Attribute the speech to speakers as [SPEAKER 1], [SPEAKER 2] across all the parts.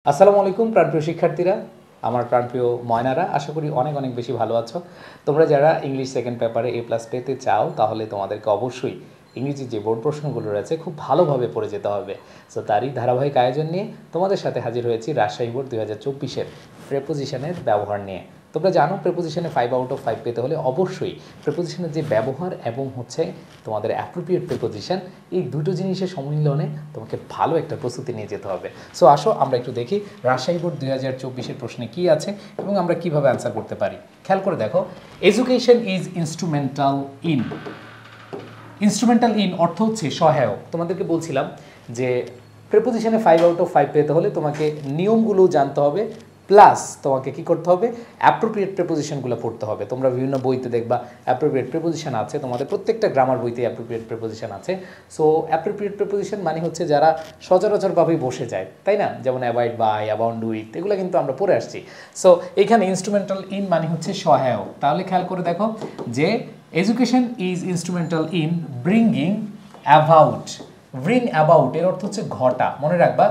[SPEAKER 1] আসসালামু আলাইকুম প্রাণপ্রিয় শিক্ষার্থীরা, আমার প্রাণপ্রিয় ময়নারা, আশা করি অনেক অনেক বেশি ভালো আছো। তোমরা যারা ইংলিশ সেকেন্ড পেপারে A+ পেতে চাও তাহলে তোমাদেরকে অবশ্যই ইংরেজি যে বোর্ড প্রশ্নগুলো রয়েছে খুব ভালোভাবে পড়ে যেতে হবে। সো তারই ধারাবাহিক আয়োজন নিয়ে তোমাদের সাথে হাজির হয়েছি রাজশাহী বোর্ড 2024-এর প্রেপোজিশনের ব্যবহার নিয়ে। তোমরা জানো প্রেপোজিশনে 5 আউট অফ 5 পেতে হলে অবশ্যই প্রেপোজিশনের যে ব্যবহার এবং তোমাদের অ্যাপ্রোপ্রিয়েট প্রেপোজিশন, এই দুটো জিনিসের সম্মিলনে তোমাকে ভালো একটা প্রস্তুতি নিয়ে যেতে হবে। সো আসো আমরা একটু দেখি রাজশাহী বোর্ড 2024-এর প্রশ্নে কী আছে এবং আমরা কীভাবে অ্যান্সার করতে পারি। খেয়াল করে দেখো, education is instrumental in. Instrumental in অর্থ হচ্ছে সহায়ক। তোমাদেরকে বলছিলাম যে প্রেপোজিশনে 5 আউট অফ 5 পেতে হলে তোমাকে নিয়মগুলো জানতে হবে, প্লাস তোমাকে কি করতে হবে, অ্যাপ্রোপ্রিয়েট প্রেপোজিশনগুলো পড়তে হবে। তোমরা বিভিন্ন বইতে দেখবা অ্যাপ্রোপ্রিয়েট প্রেপোজিশন আছে, তোমাদের প্রত্যেকটা গ্রামার বইতে অ্যাপ্রোপ্রিয়েট প্রেপোজিশন আছে। সো অ্যাপ্রোপ্রিয়েট প্রেপোজিশন মানে হচ্ছে যারা সচরাচরভাবেই বসে যায়, তাই না? যেমন অ্যাভয়েড বাই, অ্যাবাউন্ড উইথ, এগুলো কিন্তু আমরা পড়ে আসছি। সো এখানে ইনস্ট্রুমেন্টাল ইন মানে হচ্ছে সহায়ক। তাহলে খেয়াল করে দেখো যে education is instrumental in bringing about. Bring about এর অর্থ হচ্ছে ঘটা, মনে রাখবা।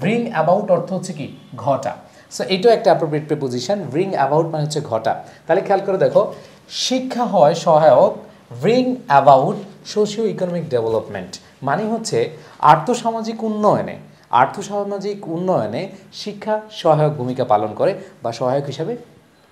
[SPEAKER 1] ব্রিং অ্যাবাউট অর্থ হচ্ছে কি? ঘটা। সো এটাও একটা অ্যাপ্রোপ্রিয়েট প্রিপোজিশন। ব্রিং অ্যাবাউট মানে হচ্ছে ঘটা। তাহলে খেয়াল করে দেখো, শিক্ষা হয় সহায়ক bring about socio economic development, মানে হচ্ছে আর্থসামাজিক উন্নয়নে শিক্ষা সহায়ক ভূমিকা পালন করে বা সহায়ক হিসাবে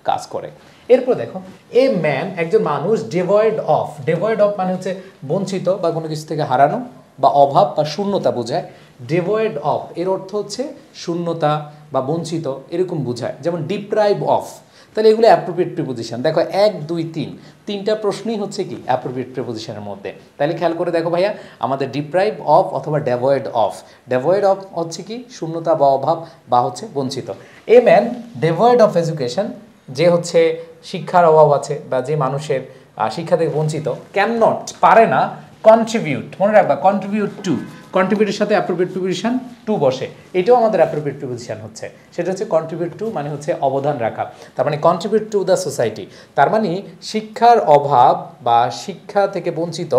[SPEAKER 1] কাজ করে। এরপর দেখো, এ ম্যান একজন মানুষ, ডেভয়েড অফ মানে হচ্ছে বঞ্চিত বা কোনো কিছু থেকে হারানো বা অভাব বা শূন্যতা বোঝায়। ডেভয়েড অফ এর অর্থ হচ্ছে শূন্যতা বা বঞ্চিত, এরকম বোঝায়। যেমন ডিপ্রাইভ অফ, তাহলে এগুলো অ্যাপ্রোপ্রিয়েট প্রিপোজিশন। দেখো 1, 2, 3 তিনটা প্রশ্নই হচ্ছে কি অ্যাপ্রোপ্রিয়েট প্রিপোজিশনের মধ্যে। তাহলে খেয়াল করে দেখো ভাইয়া, আমাদের ডিপ্রাইভ অফ অথবা ডেভয়েড অফ। ডেভয়েড অফ হচ্ছে কি? শূন্যতা বা অভাব বা হচ্ছে বঞ্চিত। A man devoid of education, যে হচ্ছে শিক্ষার অভাব আছে বা যে মানুষের শিক্ষা থেকে বঞ্চিত, ক্যান নট পারে না, কন্ট্রিবিউট, মনে রাখবা কন্ট্রিবিউট টু, কন্ট্রিবিউটের সাথে অ্যাপ্রোপ্রিয়েট প্রিপোজিশন টু বসে, এটাও আমাদের অ্যাপ্রোপ্রিয়েট প্রিপোজিশন হচ্ছে। সেটা হচ্ছে কন্ট্রিবিউট টু, মানে হচ্ছে অবদান রাখা। তার মানে কন্ট্রিবিউট টু দ্য সোসাইটি, তার মানে শিক্ষার অভাব বা শিক্ষা থেকে বঞ্চিত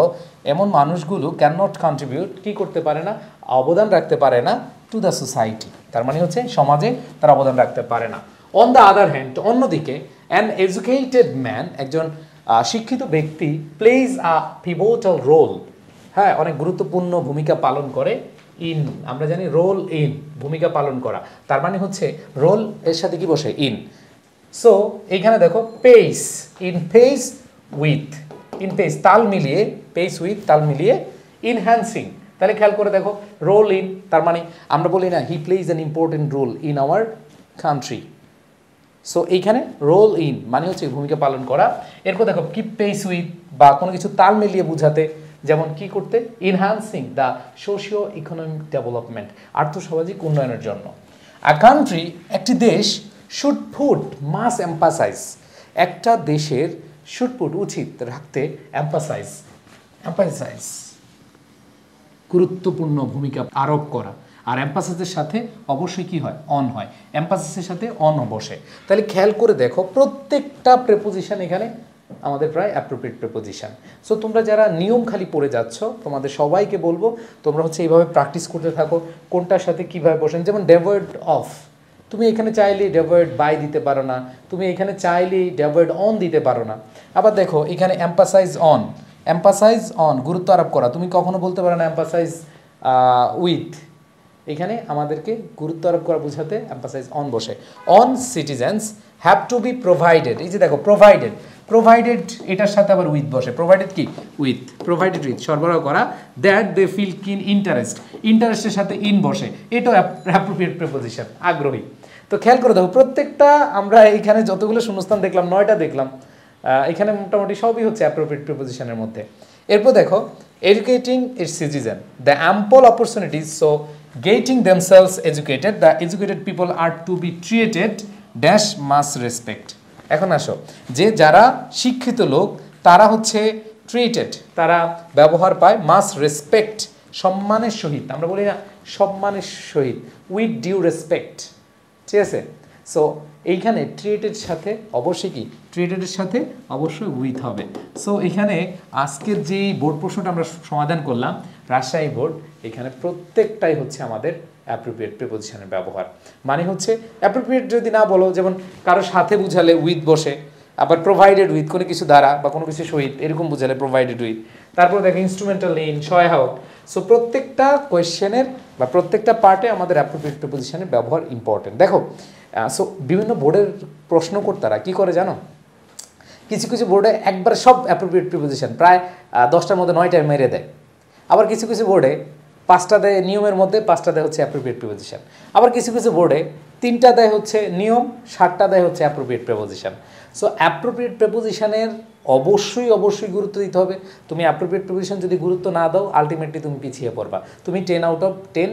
[SPEAKER 1] এমন মানুষগুলো ক্যান নট কন্ট্রিবিউট, কি করতে পারে না? অবদান রাখতে পারে না টু দ্য সোসাইটি, তার মানে হচ্ছে সমাজে তারা অবদান রাখতে পারে না। অন দ্য আদার হ্যান্ড, অন্যদিকে অ্যান এডুকেটেড ম্যান, একজন শিক্ষিত ব্যক্তি, প্লেজ আ পিভোটাল রোল, হ্যাঁ, অনেক গুরুত্বপূর্ণ ভূমিকা পালন করে। ইন, আমরা জানি রোল ইন, ভূমিকা পালন করা, তার মানে হচ্ছে রোল এর সাথে কি বসে? ইন। সো এইখানে দেখো pace, in pace with, in pace তাল মিলিয়ে, পেস উইথ তাল মিলিয়ে, ইনহ্যান্সিং। তাহলে খেয়াল করে দেখো, রোল ইন তার মানে আমরা বলি না he plays an important role in our country. So এইখানে রোল ইন মানে হচ্ছে ভূমিকা পালন করা। এরপর দেখো কিপ পেস উইথ, বা কোনো কিছু তাল মিলিয়ে বুঝাতে, যেমন কি করতে? Enhancing the socio economic development, আর্থসামাজিক উন্নয়নের জন্য। আ কান্ট্রি, একটি দেশ, শুড পুট মাস এম্পাসাইজ, একটা দেশের শুড পুট উচিত রাখতে, এম্পাসাইজ গুরুত্বপূর্ণ ভূমিকা আরোপ করা। আর এম্পাসাসের সাথে অবশ্যই কি হয়? অন হয়। এম্পাসাসের সাথে অন বসে। তাহলে খেয়াল করে দেখো, প্রত্যেকটা প্রেপোজিশন এখানে আমাদের প্রায় অ্যাপ্রোপ্রিয়েট প্রেপোজিশন। সো তোমরা যারা নিয়ম খালি পড়ে যাচ্ছ, তোমাদের সবাইকে বলবো তোমরা হচ্ছে এইভাবে প্র্যাকটিস করতে থাকো, কোনটার সাথে কীভাবে বসেন। যেমন ডেভয়েড অফ, তুমি এখানে চাইলেই ডেভয়েড বাই দিতে পারো না, তুমি এখানে চাইলেই ডেভয়েড অন দিতে পারো না। আবার দেখো এখানে এম্পাসাইজ অন, গুরুত্ব আরোপ করা, তুমি কখনো বলতে পারো না এম্পাসাইজ উইথ। এখানে আমাদেরকে গুরুত্ব আরোপ করা বোঝাতে এম্পাসাইজ অন বসে। On citizens have to be provided, এই যে দেখো প্রোভাইডেড এটার সাথে আবার উইথ বসে। প্রোভাইডেড উইথ সরবরাহ করা। দ্যাট দে ফিল কিন ইন্টারেস্টের সাথে ইন বসে, এটাও অ্যাপ্রোপ্রিয়েট প্রিপোজিশন, আগ্রহী। তো খেয়াল করে দেখো, প্রত্যেকটা আমরা এইখানে যতগুলো শূন্যস্থান দেখলাম, 9টা দেখলাম, এখানে মোটামুটি সবই হচ্ছে অ্যাপ্রোপ্রিয়েট প্রিপোজিশনের মধ্যে। এরপর দেখো, educating it's citizen the ample opportunities, so getting themselves educated, the educated people are to be treated dash mass respect। এখন আসো, যে যারা শিক্ষিত লোক তারা হচ্ছে ট্রিটেড, তারা ব্যবহার পায়, মাস রেসপেক্ট সম্মানের সহিত, আমরা বলি না সম্মানের সহিত, উইথ ডিউ রেসপেক্ট, ঠিক আছে? সো এইখানে ট্রিটেড সাথে অবশ্যই কি? ট্রিটেডের সাথে অবশ্যই উইথ হবে। সো এখানে আজকের যেই বোর্ড প্রশ্নটা আমরা সমাধান করলাম রাজশাহী বোর্ড, এখানে প্রত্যেকটাই হচ্ছে আমাদের অ্যাপ্রোপ্রিয়েট প্রিপোজিশনের ব্যবহার। মানে হচ্ছে অ্যাপ্রোপ্রিয়েট যদি না বলো, যেমন কারোর সাথে বুঝালে উইথ বসে, আবার প্রোভাইডেড উইথ কোনো কিছু দ্বারা বা কোনো কিছু সহিত এরকম বুঝালে প্রোভাইডেড উইথ, তারপর দেখো ইনস্ট্রুমেন্টাল ইন, সহায়ক। সো প্রত্যেকটা কোয়েশ্চেনের বা প্রত্যেকটা পার্টে আমাদের অ্যাপ্রোপ্রিয়েট প্রিপোজিশনের ব্যবহার ইম্পর্টেন্ট। দেখো সো বিভিন্ন বোর্ডের প্রশ্নকর্তারা কী করে জানো, কিছু কিছু বোর্ডে একবার সব অ্যাপ্রোপ্রিয়েট প্রিপোজিশন প্রায় 10টার মধ্যে 9টায় মেরে দেয়। আবার কিছু কিছু বোর্ডে 5টা দেয় নিয়মের মধ্যে, 5টা দেয় হচ্ছে অ্যাপ্রোপ্রিয়েট প্রিপোজিশন। আবার কিছু কিছু বোর্ডে 3টা দেয় হচ্ছে নিয়ম, 7টা দেয় হচ্ছে অ্যাপ্রোপ্রিয়েট প্রিপোজিশন। সো অ্যাপ্রোপ্রিয়েট প্রিপোজিশনের অবশ্যই গুরুত্ব দিতে হবে। তুমি অ্যাপ্রোপ্রিয়েট প্রিপোজিশন যদি গুরুত্ব না দাও, আলটিমেটলি তুমি পিছিয়ে পড়বা। তুমি 10 আউট অফ 10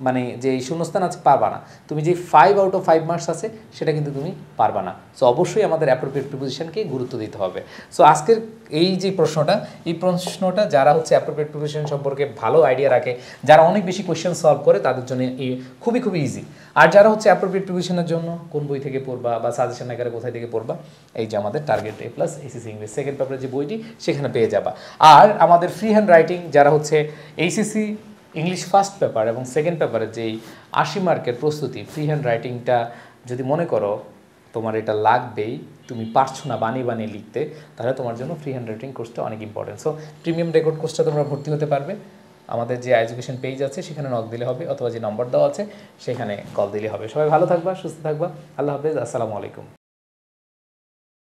[SPEAKER 1] মানে যে শূন্যস্থান আছে পারবা না, তুমি যে 5 আউট অফ 5 মার্কস আছে সেটা কিন্তু তুমি পারবা না। সো অবশ্যই আমাদের অ্যাপ্রোপ্রিয়েট প্রিপোজিশনকে গুরুত্ব দিতে হবে। সো আজকের এই যে প্রশ্নটা, এই প্রশ্নটা যারা হচ্ছে অ্যাপ্রোপ্রিয়েট প্রিপোজিশন সম্পর্কে ভালো আইডিয়া রাখে, যারা অনেক বেশি কোয়েশ্চেন সলভ করে, তাদের জন্য এই খুবই ইজি। আর যারা হচ্ছে অ্যাপ্রোপ্রিয়েট প্রিপোজিশনের জন্য কোন বই থেকে পড়বা বা সাজেশন আকারে কোথায় থেকে পড়বা, এই যে আমাদের target A+ HSC English second পেপারের যে বইটি সেখানে পেয়ে যাবা। আর আমাদের ফ্রি হ্যান্ড রাইটিং যারা হচ্ছে এইচএসসি ইংলিশ ফার্স্ট পেপার এবং সেকেন্ড পেপারের যেই 80 মার্কের প্রস্তুতি, ফ্রি হ্যান্ড রাইটিংটা যদি মনে করো তোমার এটা লাগবেই, তুমি পারছো না বানিয়ে লিখতে, তাহলে তোমার জন্য ফ্রি হ্যান্ড রাইটিং কোর্সটা অনেক ইম্পর্টেন্ট। সো প্রিমিয়াম রেকর্ড কোর্সটা তোমরা ভর্তি হতে পারবে। আমাদের যে এডুকেশন পেজ আছে সেখানে নক দিলে হবে, অথবা যে নম্বর দেওয়া আছে সেখানে কল দিলে হবে। সবাই ভালো থাকবা, সুস্থ থাকবা। আল্লাহ হাফেজ, আসসালামু আলাইকুম।